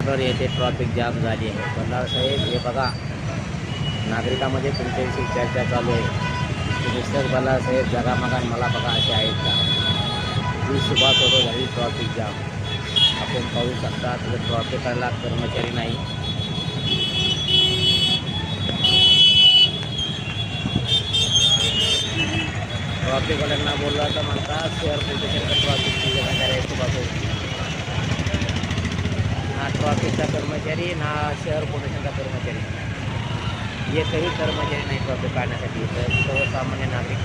तर येथे traffic jam झाली आहे. बल्लाळ साहेब, हे बघा, नागरिकांमध्ये तुमच्याविषयी चर्चा चालू आहे. मिस्टर बल्लाळ साहेब, जगामगान मला बघा असे आहेत का? जी सुभाष होतो झाली ट्रॉफिक जाम. आपण पाहू शकता तिथे ट्रॉफिकला कर्मचारी नाही. ट्रॉफिकवाल्यांना बोललं तर म्हणतात शहर पोलिसांच्या ट्रॉफिकची जबाबदारी आहे सुभाष होतो. ना ट्रॉफिकचा कर्मचारी ना शहर पोलिसांचा कर्मचारी, एकही कर्मचारी नाही ट्रॉफिक काढण्यासाठी. तर सर्वसामान्य नागरिक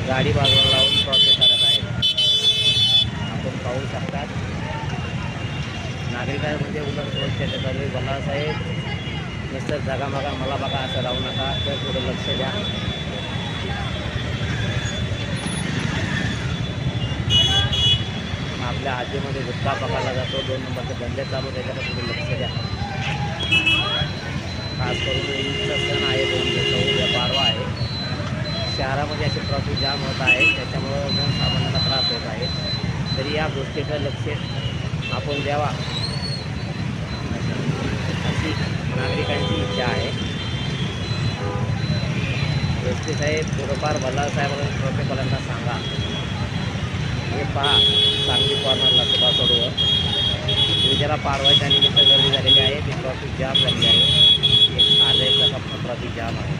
गाडी बाजूला लावून ट्रॉफिक काढत आहेत. आपण पाहू शकतात नागरिकांमध्ये उलट चर्चा चालू आहे. बल्लाळ साहेब, मिस्टर जगामगा मला बघा असं राहू नका, तर थोडं लक्ष द्या. आपल्या आजीमध्ये गुटखा पकडला जातो, 2 नंबरचे धंदे चालू, त्याच्याकडे थोडं लक्ष द्या. खास करून ईदचा सण आहे, 2 दिवस उद्या पाडवा आहे. शहरामध्ये असे ट्रॉफिक जाम होत आहे, त्याच्यामुळं जनसामान्यांना त्रास होत आहे. तरी या गोष्टीचं लक्ष आपण द्यावा अशी नागरिकांची इच्छा आहे. एस पी साहेब, थोडंफार बल्लाळ साहेबांना ट्रॉफिकवाल्यांना सांगा, हे पहा सांगली कॉर्नरला सुभाष रोडवर उद्याला पाडवायच्या निमित्त गर्दी झालेली आहे. ती ट्रॉफिक जाम झालेली आहे. एक अर्धा एक तासापासून ट्रॉफिक जाम आहे.